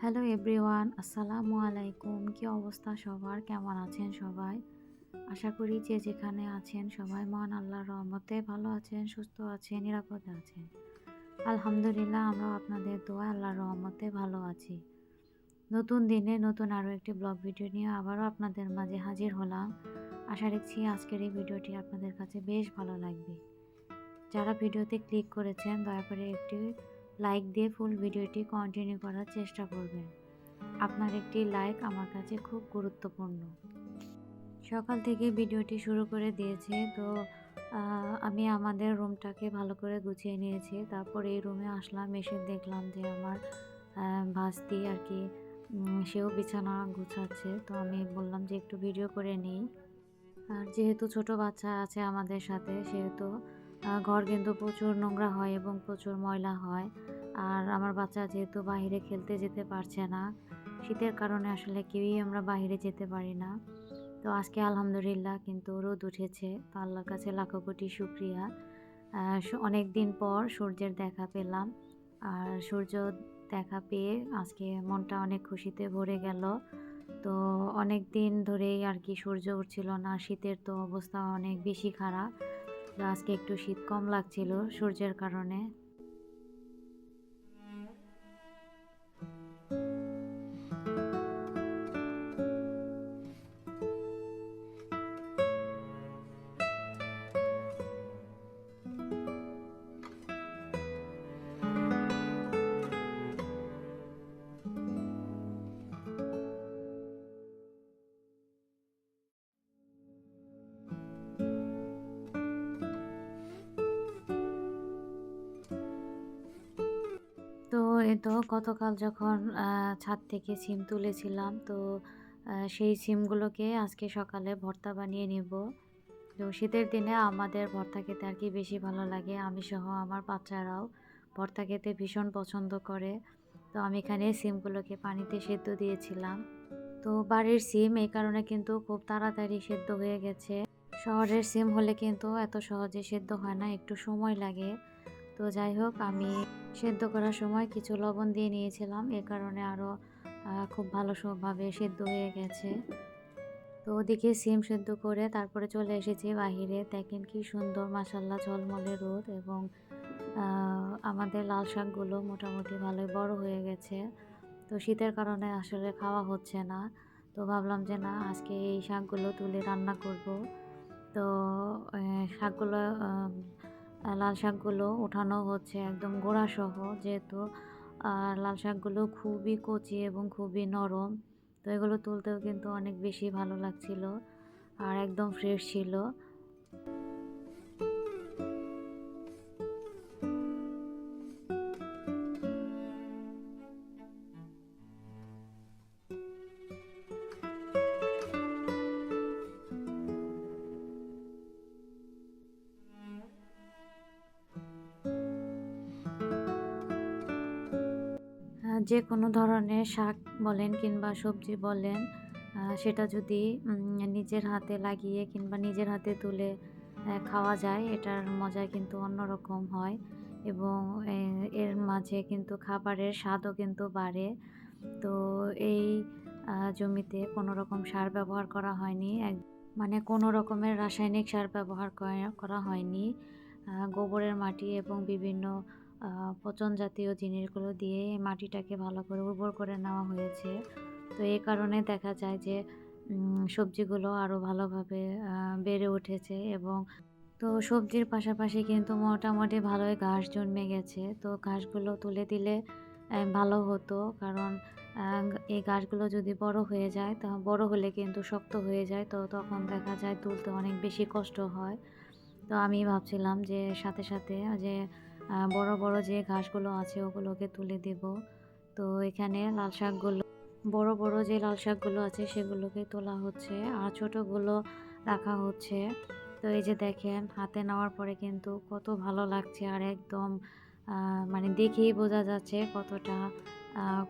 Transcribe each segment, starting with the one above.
Hello everyone, আসসালামু আলাইকুম। কি অবস্থা সবার? কেমন আছেন সবাই? আশা করি যে যেখানে আছেন সবাই মহান আল্লাহর রহমতে ভালো আছেন, সুস্থ আছেন, নিরাপদে আছেন। আলহামদুলিল্লাহ, আমরাও আপনাদের দোয়া আল্লাহর রহমতে ভালো আছি। নতুন দিনে নতুন আরও একটি ব্লগ ভিডিও নিয়ে আবারও আপনাদের মাঝে হাজির হলাম। আশা রাখছি আজকের এই ভিডিওটি আপনাদের কাছে বেশ ভালো লাগবে। যারা ভিডিওতে ক্লিক করেছেন দয়া করে একটি লাইক দিয়ে ফুল ভিডিওটি কন্টিনিউ করার চেষ্টা করবেন। আপনার একটি লাইক আমার কাছে খুব গুরুত্বপূর্ণ। সকাল থেকে ভিডিওটি শুরু করে দিয়েছে তো আমি আমাদের রুমটাকে ভালো করে গুছিয়ে নিয়েছি। তারপর এই রুমে আসলাম, এসে দেখলাম যে আমার ভাস্তি আর কি সেও বিছানা গুছাচ্ছে। তো আমি বললাম যে একটু ভিডিও করে নিই। আর যেহেতু ছোট বাচ্চা আছে আমাদের সাথে, সেহেতু ঘর কিন্তু প্রচুর নোংরা হয় এবং প্রচুর ময়লা হয়। আর আমার বাচ্চা যেহেতু বাইরে খেলতে যেতে পারছে না, শীতের কারণে আসলে কেউই আমরা বাইরে যেতে পারি না। তো আজকে আলহামদুলিল্লাহ কিন্তু রোদ উঠেছে, তো আল্লাহর কাছে লাখো কোটি শুকরিয়া। অনেক দিন পর সূর্যের দেখা পেলাম, আর সূর্য দেখা পেয়ে আজকে মনটা অনেক খুশিতে ভরে গেল। তো অনেক দিন ধরেই আর কি সূর্য উঠছিল না, শীতের তো অবস্থা অনেক বেশি খারাপ। তো আজকে একটু শীত কম লাগছিল সূর্যের কারণে। তো এই তো গতকাল যখন ছাদ থেকে সিম তুলেছিলাম, তো সেই সিমগুলোকে আজকে সকালে ভর্তা বানিয়ে নিব। তো শীতের দিনে আমাদের ভর্তা খেতে আর কি বেশি ভালো লাগে। আমি সহ আমার বাচ্চারাও ভর্তা খেতে ভীষণ পছন্দ করে। তো আমি এখানে সিমগুলোকে পানিতে সেদ্ধ দিয়েছিলাম। তো বাড়ির সিম এই কারণে কিন্তু খুব তাড়াতাড়ি সেদ্ধ হয়ে গেছে। শহরের সিম হলে কিন্তু এত সহজে সেদ্ধ হয় না, একটু সময় লাগে। তো যাই হোক, আমি সেদ্ধ করার সময় কিছু লবণ দিয়ে নিয়েছিলাম, এ কারণে আরও খুব ভালোভাবে সেদ্ধ হয়ে গেছে। তো ওদিকে সিম সেদ্ধ করে তারপরে চলে এসেছি বাহিরে। দেখেন কি সুন্দর মাশাআল্লাহ ঝলমলে রোদ, এবং আমাদের লাল শাকগুলো মোটামুটি ভালোই বড় হয়ে গেছে। তো শীতের কারণে আসলে খাওয়া হচ্ছে না। তো ভাবলাম যে না, আজকে এই শাকগুলো তুলে রান্না করব। তো শাকগুলো লাল শাকগুলো উঠানো হচ্ছে একদম গোড়াসহ, যেহেতু লাল শাকগুলো খুবই কচি এবং খুবই নরম। তো এগুলো তুলতেও কিন্তু অনেক বেশি ভালো লাগছিল, আর একদম ফ্রেশ ছিল। যে কোনো ধরনের শাক বলেন কিংবা সবজি বলেন, সেটা যদি নিজের হাতে লাগিয়ে কিংবা নিজের হাতে তুলে খাওয়া যায়, এটার মজা কিন্তু অন্যরকম হয়, এবং এর মাঝে কিন্তু খাবারের স্বাদও কিন্তু বাড়ে। তো এই জমিতে কোনো রকম সার ব্যবহার করা হয়নি, মানে কোনো রকমের রাসায়নিক সার ব্যবহার করা হয়নি। গোবরের মাটি এবং বিভিন্ন পচন জাতীয় জিনিসগুলো দিয়ে এই মাটিটাকে ভালো করে উর্বর করে নেওয়া হয়েছে। তো এই কারণে দেখা যায় যে সবজিগুলো আরও ভালোভাবে বেড়ে উঠেছে, এবং তো সবজির পাশাপাশি কিন্তু মোটামুটি ভালোই ঘাস জন্মে গেছে। তো ঘাসগুলো তুলে দিলে ভালো হতো, কারণ এই ঘাসগুলো যদি বড় হয়ে যায়, বড় হলে কিন্তু শক্ত হয়ে যায়, তো তখন দেখা যায় তুলতে অনেক বেশি কষ্ট হয়। তো আমি ভাবছিলাম যে সাথে সাথে যে বড় বড় যে ঘাসগুলো আছে ওগুলোকে তুলে দেব। তো এখানে লাল শাকগুলো, বড় বড় যে লাল শাকগুলো আছে সেগুলোকে তোলা হচ্ছে, আর ছোটোগুলো রাখা হচ্ছে। তো এই যে দেখেন, হাতে নেওয়ার পরে কিন্তু কত ভালো লাগছে, আর একদম মানে দেখেই বোঝা যাচ্ছে কতটা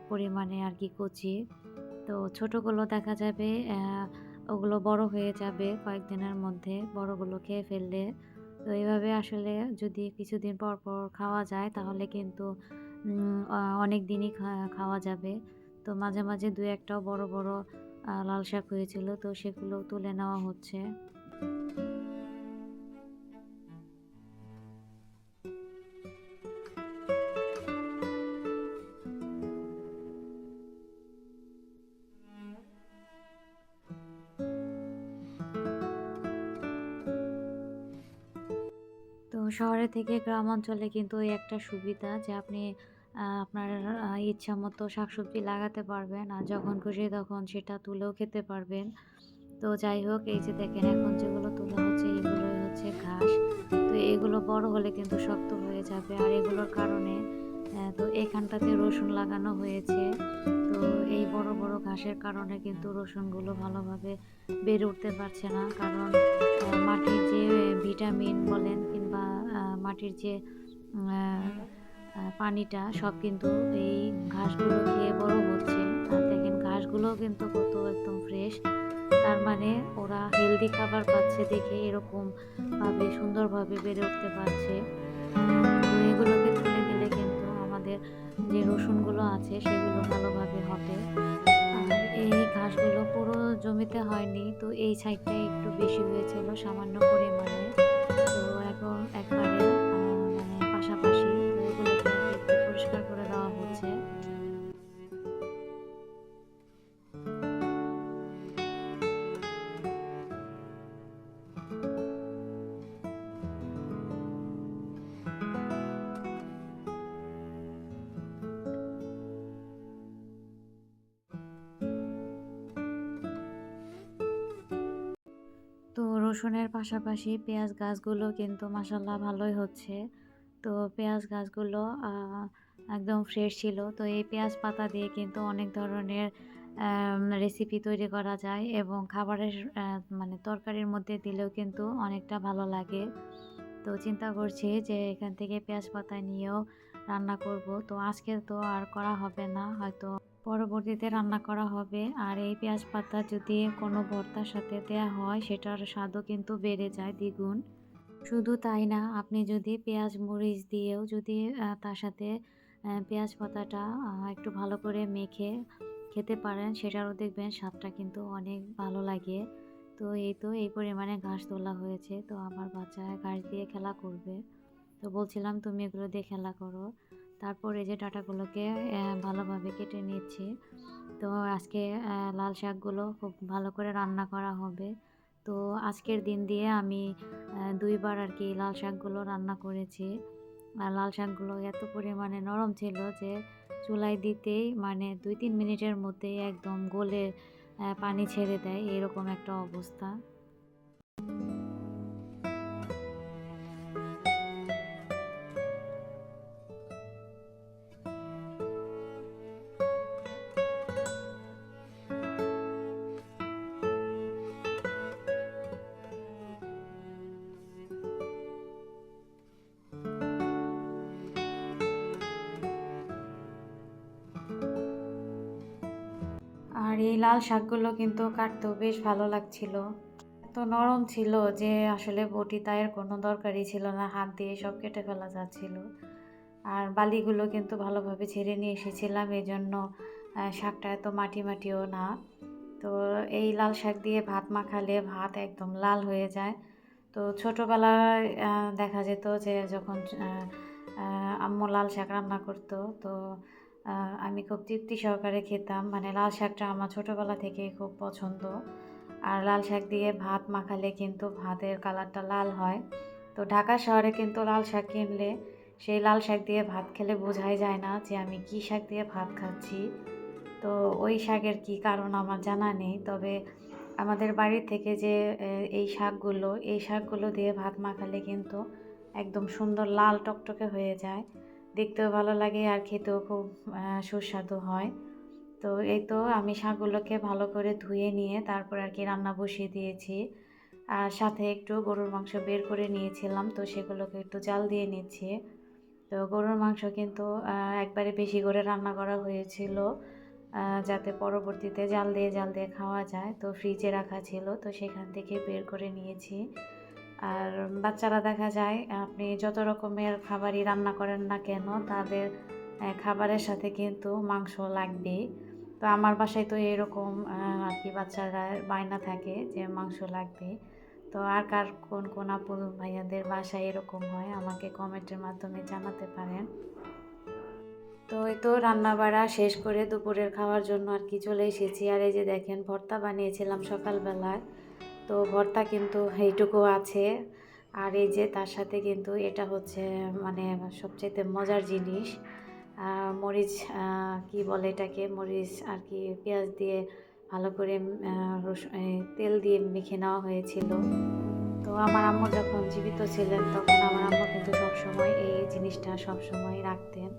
পরিমাণে আর কি কচি। তো ছোটোগুলো দেখা যাবে ওগুলো বড় হয়ে যাবে কয়েকদিনের মধ্যে, বড়গুলো খেয়ে ফেললে। তো এইভাবে আসলে যদি কিছুদিন পর পর খাওয়া যায় তাহলে কিন্তু অনেক দিনই খাওয়া যাবে। তো মাঝে মাঝে দু একটাও বড় বড় লাল শাক হয়েছিল, তো সেগুলো তুলে নেওয়া হচ্ছে। তো শহরে থেকে গ্রাম অঞ্চলে কিন্তু এই একটা সুবিধা যে আপনি আপনার ইচ্ছামতো শাকসবজি লাগাতে পারবেন। আর যখন খুশি তখন সেটা তুলেও খেতে পারবেন। তো যাই হোক, এই যে দেখেন এখন যেগুলো তোলা হচ্ছে এগুলোই হচ্ছে ঘাস। তো এগুলো বড় হলে কিন্তু শক্ত হয়ে যাবে। আর এগুলোর কারণে তো এখানটাতে রসুন লাগানো হয়েছে। তো এই বড় বড় ঘাসের কারণে কিন্তু রসুনগুলো ভালোভাবে বেড়ে উঠতে পারছে না। কারণ মাটির যে ভিটামিন বলেন কিংবা মাটির যে আ আ পানিটা সব কিন্তু এই ঘাসগুলো খেয়ে বড় হচ্ছে। আর দেখেন ঘাসগুলোও কিন্তু কত একদম ফ্রেশ। তার মানে ওরা হেলদি খাবার পাচ্ছে দেখে এরকম ভাবে সুন্দরভাবে বেড়ে উঠতে পারছে। তো এগুলোকে তুলে দিলে কিন্তু আমাদের যে রসুনগুলো আছে সেগুলো ভালোভাবে হবে। আর এই ঘাসগুলো পুরো জমিতে হয়নি। তো এই সাইডটায় একটু বেশি হয়েছিল সামান্য পরিমাণে। তো এখন একবারে মানে পাশাপাশি, তো এগুলোকে আরকি একটু পরিষ্কার করে দেওয়া হচ্ছে। তো রসুনের পাশাপাশি পেঁয়াজ গাছগুলো কিন্তু মাশাআল্লাহ ভালোই হচ্ছে। তো পেঁয়াজ গাছগুলো একদম ফ্রেশ ছিল। তো এই পেঁয়াজ পাতা দিয়ে কিন্তু অনেক ধরনের রেসিপি তৈরি করা যায় এবং খাবারের মানে তরকারির মধ্যে দিলেও কিন্তু অনেকটা ভালো লাগে। তো চিন্তা করছি যে এখান থেকে পেঁয়াজ পাতা নিয়েও রান্না করব। তো আজকে তো আর করা হবে না। হয়তো পরবর্তীতে রান্না করা হবে। আর এই পেঁয়াজ পাতা যদি কোনো ভর্তার সাথে দেয়া হয় সেটার স্বাদও কিন্তু বেড়ে যায় দ্বিগুণ। শুধু তাই না, আপনি যদি পেঁয়াজ মরিচ দিয়েও যদি তার সাথে পেঁয়াজ পাতাটা একটু ভালো করে মেখে খেতে পারেন সেটারও দেখবেন স্বাদটা কিন্তু অনেক ভালো লাগে। তো এই পরিমাণে ঘাস তোলা হয়েছে। তো আমার বাচ্চা ঘাস দিয়ে খেলা করবে। তো বলছিলাম তুমি এগুলো দিয়ে খেলা করো। তারপর এই যে ডাঁটাগুলোকে ভালোভাবে কেটে নিচ্ছি। তো আজকে লাল শাকগুলো খুব ভালো করে রান্না করা হবে। তো আজকের দিন দিয়ে আমি ২ বার আরকি লাল শাকগুলো রান্না করেছি। আর লাল শাকগুলো এত পরিমাণে নরম ছিল যে চুলায় দিতেই মানে ২-৩ মিনিটের মধ্যেই একদম গলে পানি ছেড়ে দেয়, এরকম একটা অবস্থা। আর এই লাল শাকগুলো কিন্তু কাটতেও বেশ ভালো লাগছিল। এত নরম ছিল যে আসলে বটি তায়ের কোনো দরকারই ছিল না। হাত দিয়ে সব কেটে ফেলা যাচ্ছিল। আর বালিগুলো কিন্তু ভালোভাবে ঝেড়ে নিয়ে এসেছিলাম। এজন্য শাকটা এত মাটি মাটিও না। তো এই লাল শাক দিয়ে ভাত মাখালে ভাত একদম লাল হয়ে যায়। তো ছোটোবেলায় দেখা যেত যে যখন আম্মু লাল শাক রান্না করতো, তো আমি খুব তৃপ্তি সহকারে খেতাম। মানে লাল শাকটা আমার ছোটোবেলা থেকেই খুব পছন্দ। আর লাল শাক দিয়ে ভাত মাখালে কিন্তু ভাতের কালারটা লাল হয়। তো ঢাকা শহরে কিন্তু লাল শাক কিনলে সেই লাল শাক দিয়ে ভাত খেলে বোঝাই যায় না যে আমি কী শাক দিয়ে ভাত খাচ্ছি। তো ওই শাকের কী কারণ আমার জানা নেই। তবে আমাদের বাড়ি থেকে যে এই শাকগুলো দিয়ে ভাত মাখালে কিন্তু একদম সুন্দর লাল টকটকে হয়ে যায়। দেখতেও ভালো লাগে আর খেতেও খুব সুস্বাদু হয়। তো এই তো আমি শাকগুলোকে ভালো করে ধুয়ে নিয়ে তারপর আর কি রান্না বসিয়ে দিয়েছি। আর সাথে একটু গরুর মাংস বের করে নিয়েছিলাম, তো সেগুলোকে একটু জাল দিয়ে নিচ্ছি। তো গরুর মাংস কিন্তু একবারে বেশি করে রান্না করা হয়েছিল, যাতে পরবর্তীতে জাল দিয়ে খাওয়া যায়। তো ফ্রিজে রাখা ছিল, তো সেখান থেকে বের করে নিয়েছি। আর বাচ্চারা দেখা যায় আপনি যত রকমের খাবারই রান্না করেন না কেন তাদের খাবারের সাথে কিন্তু মাংস লাগবেই। তো আমার বাসায় তো এরকম আর কি বাচ্চারা বায়না থাকে যে মাংস লাগবে। তো আর কার কোন কোন আপু ভাইয়াদের বাসায় এরকম হয় আমাকে কমেন্টের মাধ্যমে জানাতে পারেন। তো এই তো রান্নাবাড়া শেষ করে দুপুরের খাওয়ার জন্য আর কি চলে এসেছি। আর এই যে দেখেন ভর্তা বানিয়েছিলাম সকালবেলায়। তো ভর্তা কিন্তু এইটুকু আছে। আর এই যে তার সাথে কিন্তু এটা হচ্ছে মানে সবচাইতে মজার জিনিস। মরিচ কি বলে এটাকে? মরিচ আর কি পেঁয়াজ দিয়ে ভালো করে তেল দিয়ে মেখে নেওয়া হয়েছিল। তো আমার আম্মু যখন জীবিত ছিলেন তখন আমার আম্মু কিন্তু সবসময় এই জিনিসটা সবসময় রাখতেন।